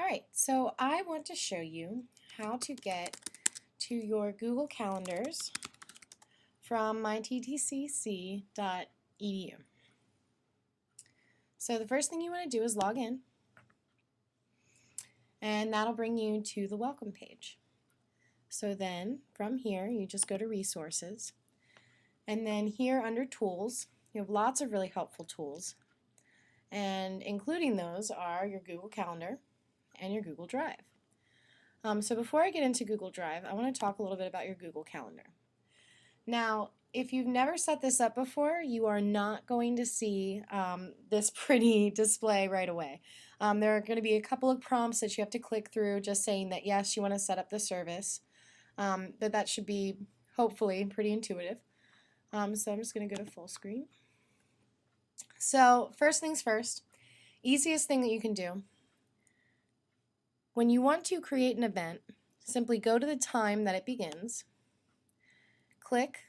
Alright, so I want to show you how to get to your Google Calendars from myttcc.edu. So the first thing you want to do is log in, and that'll bring you to the welcome page. So then from here you just go to resources, and then here under tools you have lots of really helpful tools, and including those are your Google Calendar and your Google Drive. So before I get into Google Drive, I want to talk a little bit about your Google Calendar. Now, if you've never set this up before, you are not going to see this pretty display right away. There are going to be a couple of prompts that you have to click through just saying that yes, you want to set up the service, but that should be hopefully pretty intuitive. So I'm just going to go to full screen. So first things first, easiest thing that you can do. When you want to create an event, simply go to the time that it begins, click,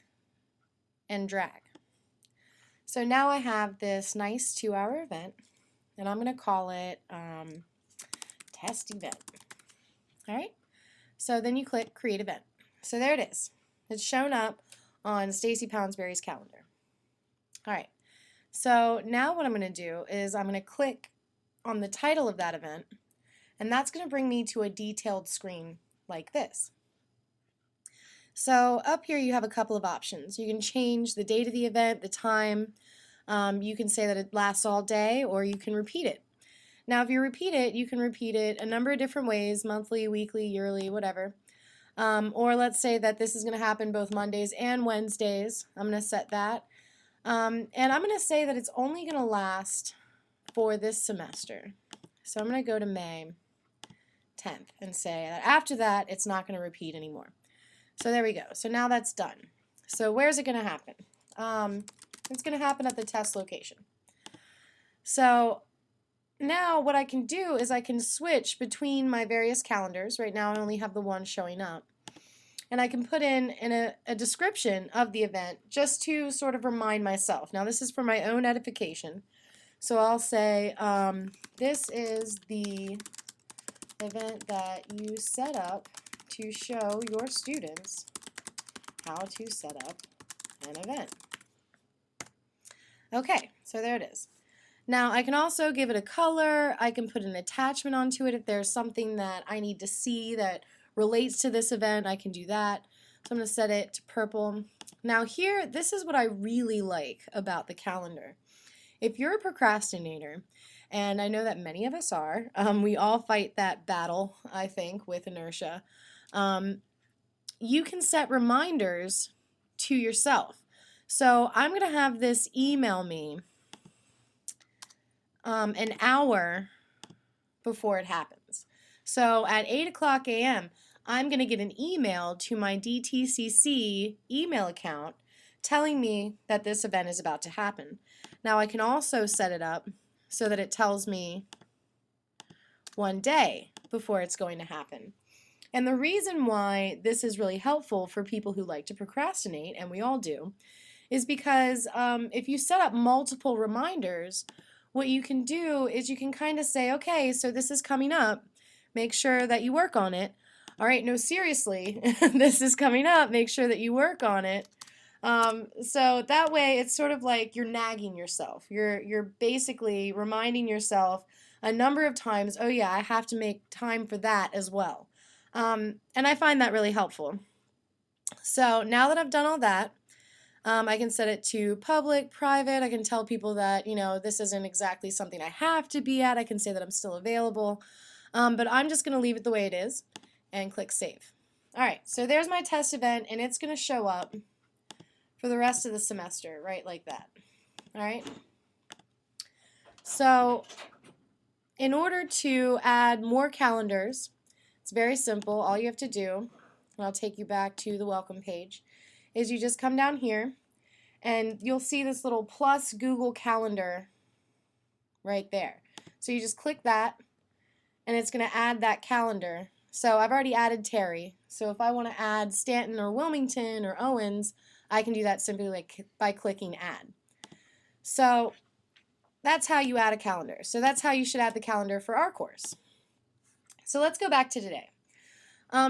and drag. So now I have this nice 2-hour event, and I'm going to call it test event. Alright, so then you click create event. So there it is. It's shown up on Stacy Pounsbury's calendar. Alright, so now what I'm going to do is I'm going to click on the title of that event, and that's going to bring me to a detailed screen like this. So up here you have a couple of options. You can change the date of the event, the time. You can say that it lasts all day, or you can repeat it. Now if you repeat it, you can repeat it a number of different ways, monthly, weekly, yearly, whatever. Or let's say that this is going to happen both Mondays and Wednesdays. I'm going to set that. And I'm going to say that it's only going to last for this semester. So I'm going to go to May 10th and say that after that it's not going to repeat anymore. So there we go. So now that's done. So where's it going to happen? It's going to happen at the test location. So now what I can do is I can switch between my various calendars. Right now I only have the one showing up. And I can put in a description of the event just to sort of remind myself. Now this is for my own edification. So I'll say, this is the event that you set up to show your students how to set up an event. Okay, so there it is. Now I can also give it a color. I can put an attachment onto it if there's something that I need to see that relates to this event. I can do that. So I'm going to set it to purple. Now here, this is what I really like about the calendar. If you're a procrastinator, and I know that many of us are, we all fight that battle, I think, with inertia. You can set reminders to yourself. So I'm going to have this email me an hour before it happens. So at 8 o'clock a.m., I'm going to get an email to my DTCC email account telling me that this event is about to happen. Now I can also set it up so that it tells me one day before it's going to happen. And the reason why this is really helpful for people who like to procrastinate, and we all do, is because if you set up multiple reminders, what you can do is you can kind of say, okay, so this is coming up, make sure that you work on it. All right, no, seriously, this is coming up, make sure that you work on it. So that way it's sort of like you're nagging yourself. You're basically reminding yourself a number of times, oh yeah, I have to make time for that as well. And I find that really helpful. So now that I've done all that, I can set it to public, private. I can tell people that, you know, this isn't exactly something I have to be at. I can say that I'm still available. But I'm just going to leave it the way it is and click save. Alright, so there's my test event, and it's going to show up for the rest of the semester, right like that. Alright? So in order to add more calendars, it's very simple. All you have to do, and I'll take you back to the welcome page, is you just come down here and you'll see this little plus Google Calendar right there. So you just click that and it's going to add that calendar. So I've already added Terry. So if I want to add Stanton or Wilmington or Owens, I can do that simply by clicking add. So that's how you add a calendar. So that's how you should add the calendar for our course. So let's go back to today.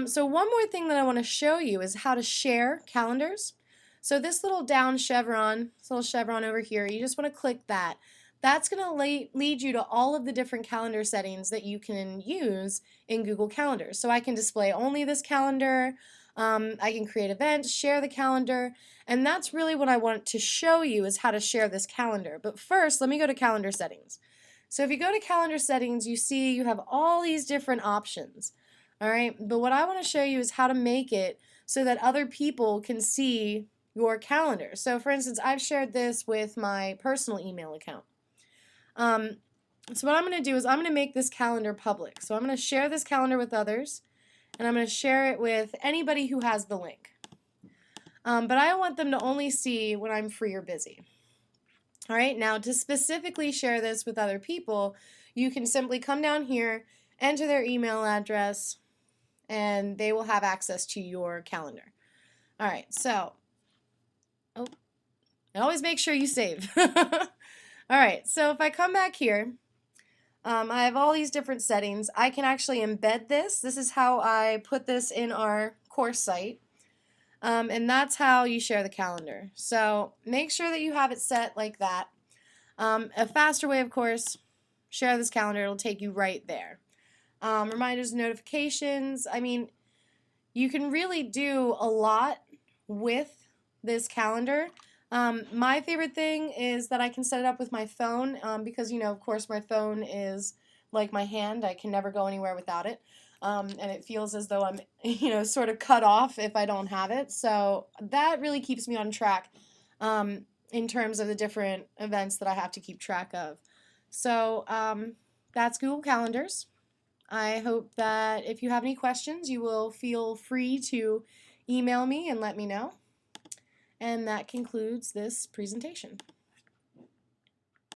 So one more thing that I want to show you is how to share calendars. So this little down chevron, this little chevron over here, you just want to click that. That's going to lead you to all of the different calendar settings that you can use in Google Calendar. So I can display only this calendar, I can create events, share the calendar, and that's really what I want to show you is how to share this calendar. But first, let me go to calendar settings. So if you go to calendar settings, you see you have all these different options. All right, but what I want to show you is how to make it so that other people can see your calendar. So for instance, I've shared this with my personal email account. So what I'm going to do is I'm going to make this calendar public. So I'm going to share this calendar with others, and I'm going to share it with anybody who has the link. But I want them to only see when I'm free or busy. All right, now to specifically share this with other people, you can simply come down here, enter their email address, and they will have access to your calendar. All right, so, and always make sure you save. All right, so if I come back here, I have all these different settings. I can actually embed this. This is how I put this in our course site. And that's how you share the calendar. So make sure that you have it set like that. A faster way, of course, share this calendar. It'll take you right there. Reminders, notifications. I mean, you can really do a lot with this calendar. My favorite thing is that I can set it up with my phone because, you know, of course, my phone is like my hand. I can never go anywhere without it. And it feels as though I'm, you know, sort of cut off if I don't have it. So that really keeps me on track in terms of the different events that I have to keep track of. So that's Google Calendars. I hope that if you have any questions, you will feel free to email me and let me know. And that concludes this presentation.